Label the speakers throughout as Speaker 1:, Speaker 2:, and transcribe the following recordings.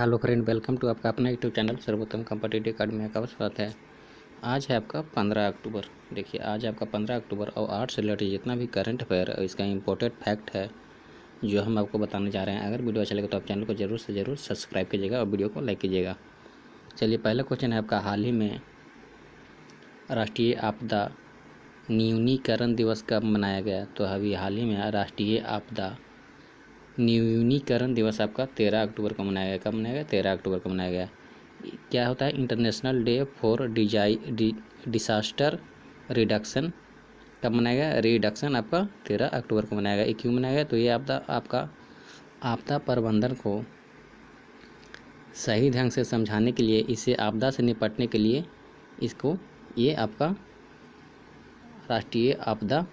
Speaker 1: Hello friend, welcome to आपका अपना YouTube channel सर्वोत्तम कॉम्पिटिटिव अकेडमी में आपका स्वागत है। आज है आपका 15 अक्टूबर। देखिए, आज आपका 15 अक्टूबर और आर्ट से रिलेटेड जितना भी करंट अफेयर इसका इम्पोर्टेंट फैक्ट है जो हम आपको बताने जा रहे हैं। अगर वीडियो अच्छा लगे तो आप चैनल को जरूर से ज़रूर सब्सक्राइब कीजिएगा और वीडियो को लाइक कीजिएगा। चलिए, पहला क्वेश्चन है आपका, हाल ही में राष्ट्रीय आपदा न्यूनीकरण दिवस कब मनाया गया? तो अभी हाल ही में राष्ट्रीय आपदा न्यूनीकरण दिवस आपका 13 अक्टूबर को मनाया गया। कब मनाया गया? 13 अक्टूबर को मनाया गया। क्या होता है? International day for disaster reduction. कब मनाया गया? रिडक्शन आपका 13 अक्टूबर को मनाया गया। ये क्यों मनाया गया? तो ये आपका आपदा प्रबंधन को सही ढंग से समझाने के लिए, इसे आपदा से निपटने के लिए इसको ये आपका राष्ट्रीय आपदा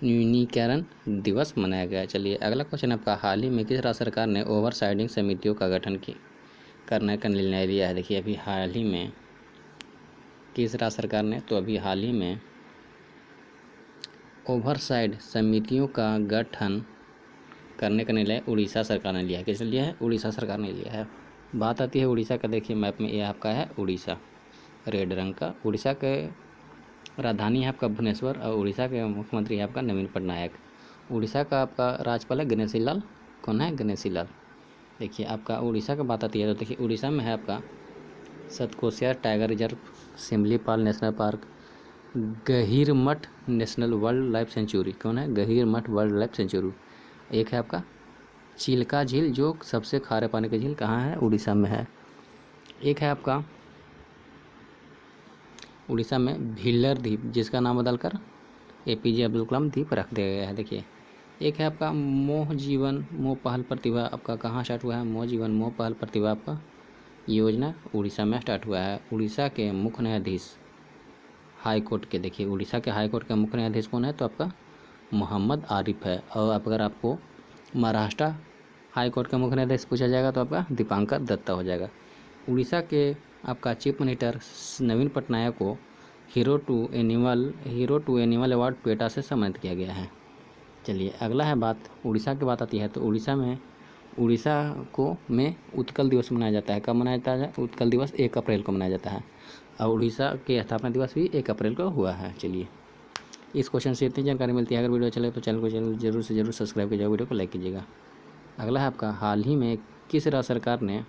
Speaker 1: न्यूनीकरण दिवस मनाया गया। चलिए, अगला क्वेश्चन आपका, हाल ही में किस राज्य सरकार ने ओवरसाइडिंग समितियों का गठन करने का निर्णय लिया है? देखिए, अभी हाल ही में किस राज्य सरकार ने, तो अभी हाल ही में ओवरसाइड समितियों का गठन करने का निर्णय उड़ीसा सरकार ने लिया है। किसने लिया है? उड़ीसा सरकार ने लिया है। बात आती है उड़ीसा का। देखिए मैप में, ये आपका है उड़ीसा, रेड रंग का। उड़ीसा के राजधानी है आपका भुवनेश्वर और उड़ीसा के मुख्यमंत्री है आपका नवीन पटनायक। उड़ीसा का आपका राज्यपाल है गणेशी लाल। कौन है? गणेशी लाल। देखिए, आपका उड़ीसा का बात आती है तो देखिए, उड़ीसा में है आपका Satkosia tiger reserve, Similipal national park, Gahirmatha national wildlife sanctuary. कौन है? Gahirmatha wildlife sanctuary. एक है आपका चिल्का झील, जो सबसे खारे पानी की झील कहाँ है? उड़ीसा में है। एक है आपका उड़ीसा में भीलर द्वीप, जिसका नाम बदलकर APJ अब्दुल कलाम द्वीप रख दिया गया है। देखिए, एक है आपका मोह जीवन मोह पहल प्रतिभा, आपका कहाँ स्टार्ट हुआ है? मोह जीवन मोह पहल प्रतिभा आपका योजना उड़ीसा में स्टार्ट हुआ है। उड़ीसा के मुख्य न्यायाधीश हाई कोर्ट के, देखिए उड़ीसा के हाई कोर्ट के मुख्य न्यायाधीश कौन है? तो आपका मोहम्मद आरिफ है। और अगर आपको महाराष्ट्र हाई कोर्ट का मुख्य न्यायाधीश पूछा जाएगा तो आपका दीपांकर दत्ता हो जाएगा। उड़ीसा के आपका चीफ मिनिस्टर नवीन पटनायक को hero to animal award PETA से सम्मानित किया गया है। चलिए, अगला है बात, उड़ीसा की बात आती है तो उड़ीसा में उत्कल दिवस मनाया जाता है। कब मनाया जाता है? उत्कल दिवस 1 अप्रैल को मनाया जाता है और उड़ीसा के स्थापना दिवस भी 1 अप्रैल को हुआ है। चलिए, इस क्वेश्चन से इतनी जानकारी मिलती है। अगर वीडियो अच्छा लगे तो चैनल को जरूर से जरूर सब्सक्राइब कीजिएगा, वीडियो को लाइक कीजिएगा। अगला है आपका, हाल ही में किस राज्य सरकार ने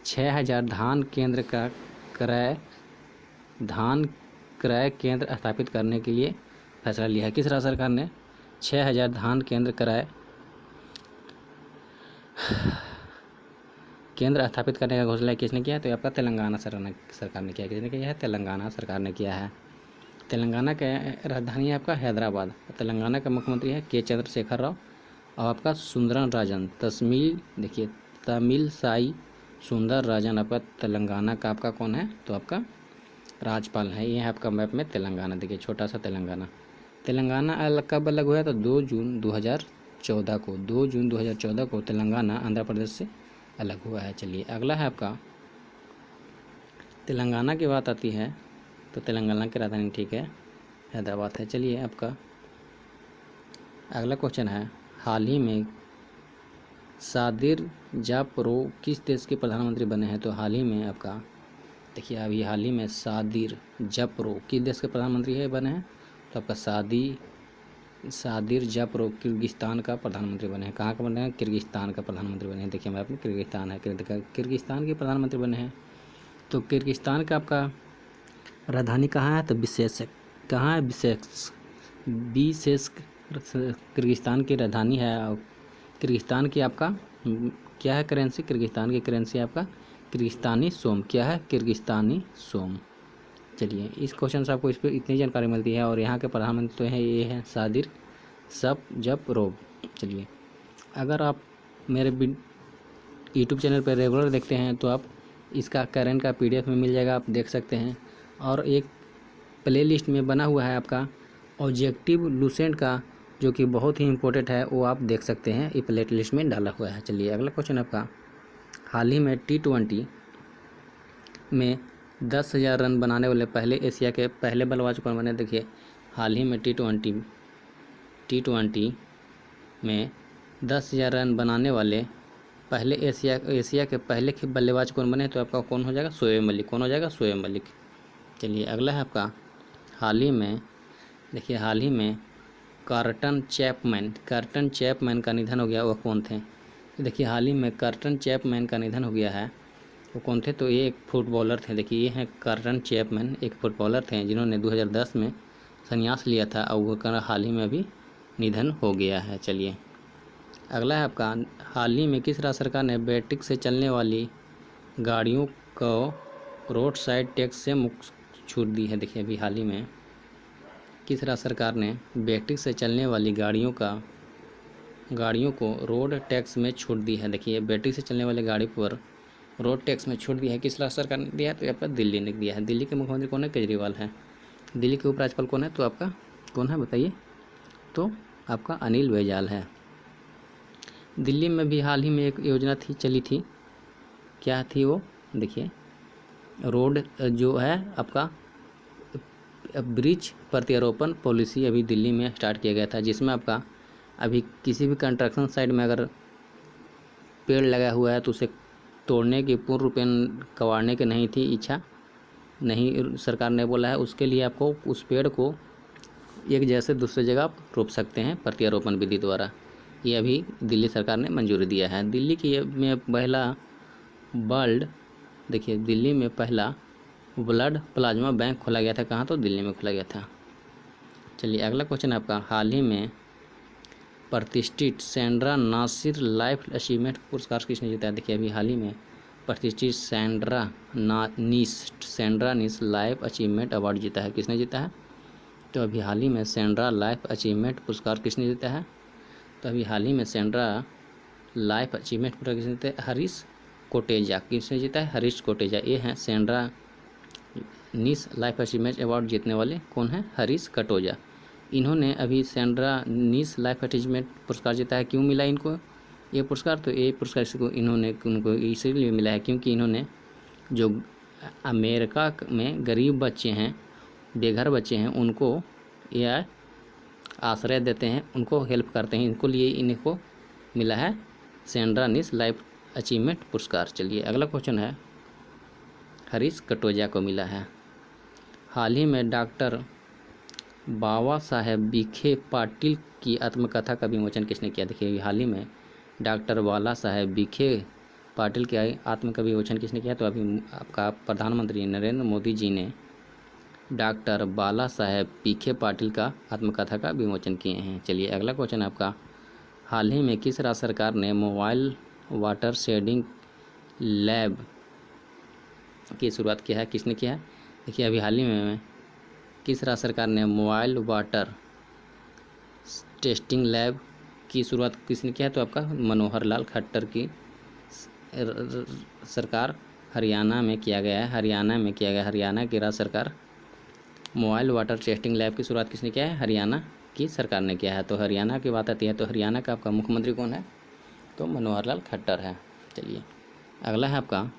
Speaker 1: 6,000 धान क्रय केंद्र स्थापित करने के लिए फैसला लिया है? किस राज्य सरकार ने 6,000 धान केंद्र स्थापित करने का घोषणा किसने किया है? तो आपका तेलंगाना सरकार ने किया। किसने किया है? तेलंगाना सरकार ने किया है। तेलंगाना का राजधानी है आपका हैदराबाद। तेलंगाना का मुख्यमंत्री है के चंद्रशेखर राव और आपका सुंदरन राजन देखिए तमिल साई सुंदर राजन आपका तेलंगाना का आपका कौन है? तो आपका राज्यपाल है। ये है आपका मैप में तेलंगाना। देखिए, छोटा सा तेलंगाना कब अलग हुआ? तो 2 जून 2014 को तेलंगाना आंध्र प्रदेश से अलग हुआ है। चलिए, अगला है आपका, तेलंगाना की बात आती है तो तेलंगाना की राजधानी ठीक है हैदराबाद है। चलिए, आपका अगला क्वेश्चन है, हाल ही में सादिर जापरो किस देश के प्रधानमंत्री बने हैं? तो हाल ही में आपका देखिए, अभी हाल ही में सादिर जापरो किस देश के प्रधानमंत्री बने हैं? तो आपका सादिर जापरो किर्गिस्तान का प्रधानमंत्री बने हैं। कहाँ का बने हैं? किर्गिस्तान का प्रधानमंत्री बने हैं। देखिए, मैप में किर्गिस्तान है, किर्गिस्तान के प्रधानमंत्री बने हैं। तो किर्गिस्तान का आपका राजधानी कहाँ है? तो बिशकेक। कहाँ है? बिशकेक किर्गिस्तान की राजधानी है। और किर्गिस्तान की आपका क्या है करेंसी? किर्गिस्तान की करेंसी आपका किर्गिस्तानी सोम। क्या है? Kyrgyzstani som. चलिए, इस क्वेश्चन से आपको इस पर इतनी जानकारी मिलती है। और यहाँ के प्रधानमंत्री तो हैं, ये हैं सादिर जापरोव। चलिए, अगर आप मेरे यूट्यूब चैनल पर रेगुलर देखते हैं तो आप इसका करंट का PDF में मिल जाएगा, आप देख सकते हैं। और एक प्लेलिस्ट में बना हुआ है आपका ऑब्जेक्टिव लूसेंट का, जो कि बहुत ही इम्पोर्टेंट है, वो आप देख सकते हैं, ये प्लेलिस्ट में डाला हुआ है। चलिए, अगला क्वेश्चन आपका, हाल ही में T20 में 10,000 रन बनाने वाले पहले एशिया के पहले बल्लेबाज कौन बने? देखिए, हाल ही में T20 में 10,000 रन बनाने वाले पहले एशिया के पहले बल्लेबाज कौन बने? तो आपका कौन हो जाएगा? शोएब मलिक। कौन हो जाएगा? शोएब मलिक। चलिए अगला है आपका, हाल ही में देखिए, हाल ही में कार्टन चैपमैन का निधन हो गया। वो कौन थे? देखिए हाल ही में कार्टन चैपमैन का निधन हो गया है। वो कौन थे? तो ये एक फुटबॉलर थे। देखिए ये हैं कार्टन चैपमैन, एक फुटबॉलर थे जिन्होंने 2010 में संन्यास लिया था और वो हाल ही में अभी निधन हो गया है। चलिए अगला है आपका, हाल ही में किस राज्य सरकार ने बैटरी से चलने वाली गाड़ियों को रोड साइड टैक्स से मुक्त छूट दी है? देखिए अभी हाल ही में किस राज्य सरकार ने बैटरी से चलने वाली गाड़ियों को रोड टैक्स में छूट दी है? देखिए बैटरी से चलने वाली गाड़ी पर रोड टैक्स में छूट दी है किस राज्य सरकार ने दिया है? तो आपका दिल्ली ने दिया है। दिल्ली के मुख्यमंत्री कौन है? केजरीवाल है। दिल्ली के उपराज्यपाल कौन है? तो आपका कौन है बताइए? तो आपका अनिल बैजल है। दिल्ली में भी हाल ही में एक योजना चली थी। क्या थी वो? देखिए रोड जो है आपका ब्रिज प्रत्यारोपण पॉलिसी अभी दिल्ली में स्टार्ट किया गया था, जिसमें आपका अभी किसी भी कंस्ट्रक्शन साइट में अगर पेड़ लगा हुआ है तो उसे तोड़ने की पूर्ण रूपेण कबाड़ने की नहीं थी इच्छा, नहीं सरकार ने बोला है। उसके लिए आपको उस पेड़ को एक जगह से दूसरी जगह आप रोप सकते हैं प्रत्यारोपण विधि द्वारा। ये अभी दिल्ली सरकार ने मंजूरी दिया है। दिल्ली में पहला दिल्ली में पहला ब्लड प्लाज्मा बैंक खोला गया था। कहाँ? तो दिल्ली में खोला गया था। चलिए अगला क्वेश्चन आपका, हाल ही में प्रतिष्ठित सैंड्रा नासिर लाइफ अचीवमेंट पुरस्कार किसने जीता? देखिए अभी हाल ही में प्रतिष्ठित सैंड्रा नीस लाइफ अचीवमेंट अवार्ड जीता है। किसने जीता है? तो अभी हाल ही में सैंड्रा लाइफ अचीवमेंट पुरस्कार किसने जीता है? तो अभी हाल ही में सैंड्रा लाइफ अचीवमेंट पुरस्कार किसने जीता है? हरीश कोटेजा। किसने जीता है? हरीश कोटेजा। ये हैं सैंड्रा नीस लाइफ अचीवमेंट अवार्ड जीतने वाले कौन है? हरीश कटोजा। इन्होंने अभी सैंड्रा नीस लाइफ अचीवमेंट पुरस्कार जीता है। क्यों मिला इनको ये पुरस्कार? तो ये पुरस्कार उनको इसीलिए मिला है क्योंकि इन्होंने जो अमेरिका में गरीब बच्चे हैं, बेघर बच्चे हैं, उनको यह आश्रय देते हैं, उनको हेल्प करते हैं, इनको लिए इनको मिला है सैंड्रा नीस लाइफ अचीवमेंट पुरस्कार। चलिए अगला क्वेश्चन है, हरीश कटोजा को मिला है। हाल ही में डॉक्टर बाबा साहेब विखे पाटिल की आत्मकथा का विमोचन किसने किया? देखिए हाल ही में डॉक्टर बाला साहेब विखे पाटिल की आत्म का विमोचन किसने किया? तो अभी आपका प्रधानमंत्री नरेंद्र मोदी जी ने डॉक्टर बाला साहेब विखे पाटिल का आत्मकथा का विमोचन किए हैं। चलिए अगला क्वेश्चन आपका, हाल ही में किस राज्य सरकार ने मोबाइल वाटर शेडिंग लैब की शुरुआत किया है? किसने किया है? देखिए अभी हाल ही में किस राज्य सरकार ने मोबाइल वाटर टेस्टिंग लैब की शुरुआत किसने किया है? तो आपका मनोहर लाल खट्टर की सरकार हरियाणा में किया गया है। हरियाणा की राज्य सरकार मोबाइल वाटर टेस्टिंग लैब की शुरुआत किसने किया है? हरियाणा की सरकार ने किया है। तो हरियाणा की बात आती है तो हरियाणा का आपका मुख्यमंत्री कौन है? तो मनोहर लाल खट्टर है। चलिए अगला है आपका,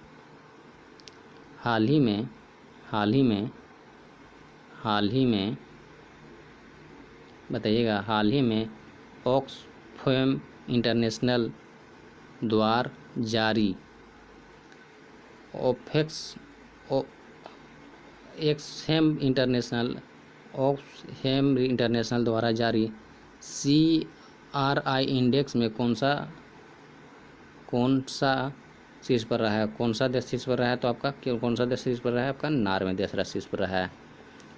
Speaker 1: हाल ही में बताइएगा, हाल ही में ऑक्सफैम इंटरनेशनल द्वारा जारी ऑक्सफैम इंटरनेशनल द्वारा जारी CRI इंडेक्स में कौन सा शीर्ष पर रहा है? कौन सा देश शीर्ष पर रहा है? तो आपका कौन सा देश शीर्ष पर रहा है? आपका नॉर्वे देश शीर्ष पर रहा है।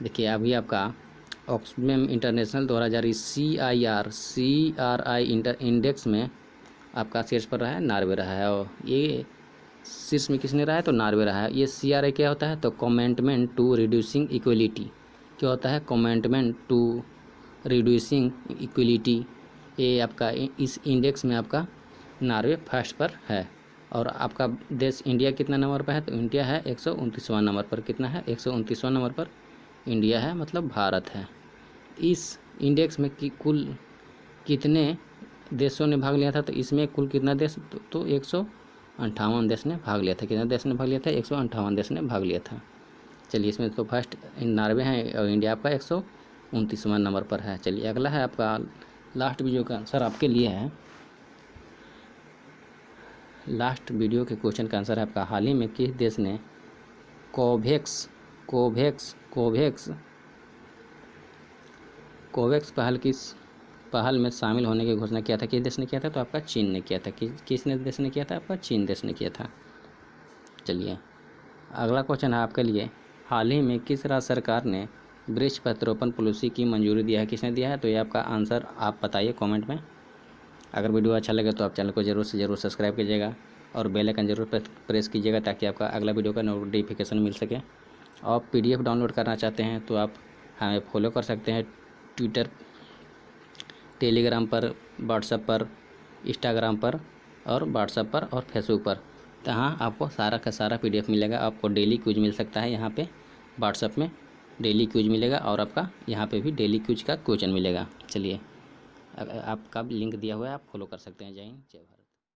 Speaker 1: देखिए अभी आपका ऑक्सफैम इंटरनेशनल द्वारा जारी CRI इंडेक्स में आपका शीर्ष पर रहा है नॉर्वे रहा है। और ये शीर्ष में किसने रहा है? तो नॉर्वे रहा है। ये CRI क्या होता है? तो कमिटमेंट टू रिड्यूसिंग इक्वलिटी। क्या होता है? Commitment to reducing equality. ये आपका इस इंडेक्स में आपका नॉर्वे फर्स्ट पर है। और आपका देश इंडिया कितना नंबर पर है? तो इंडिया है 129वां नंबर पर। कितना है? 129वां नंबर पर इंडिया है, मतलब भारत है। इस इंडेक्स में कुल कितने देशों ने भाग लिया था? तो इसमें कुल कितना देश? तो 158 देश ने भाग लिया था। कितना देश ने भाग लिया था? 158 देश ने भाग लिया था। चलिए इसमें तो फर्स्ट नॉर्वे है और इंडिया आपका 129वां नंबर पर है। चलिए अगला है आपका, लास्ट वीडियो का आंसर आपके लिए है। लास्ट वीडियो के क्वेश्चन का आंसर है आपका, हाल ही में किस देश ने कोवैक्स पहल में शामिल होने की घोषणा किया था? किस देश ने किया था? तो आपका चीन ने किया था। किसने देश ने किया था? आपका चीन देश ने किया था। चलिए अगला क्वेश्चन है आपके लिए, हाल ही में किस राज्य सरकार ने वृक्ष पत्रारोपण पॉलिसी की मंजूरी दिया है? किसने दिया है? तो ये आपका आंसर आप बताइए कमेंट में। अगर वीडियो अच्छा लगे तो आप चैनल को ज़रूर से ज़रूर सब्सक्राइब कीजिएगा और बेल आइकन जरूर प्रेस कीजिएगा ताकि आपका अगला वीडियो का नोटिफिकेशन मिल सके। आप PDF डाउनलोड करना चाहते हैं तो आप हमें फॉलो कर सकते हैं ट्विटर, टेलीग्राम पर, व्हाट्सएप पर, इंस्टाग्राम पर और व्हाट्सएप पर और फेसबुक पर। तो हाँ, आपको सारा का सारा PDF मिलेगा। आपको डेली क्विज मिल सकता है यहाँ पे, व्हाट्सएप में डेली क्विज मिलेगा और आपका यहाँ पे भी डेली क्विज का क्वेश्चन मिलेगा। चलिए आपका लिंक दिया हुआ है, आप फॉलो कर सकते हैं। जय हिंद, जय भारत।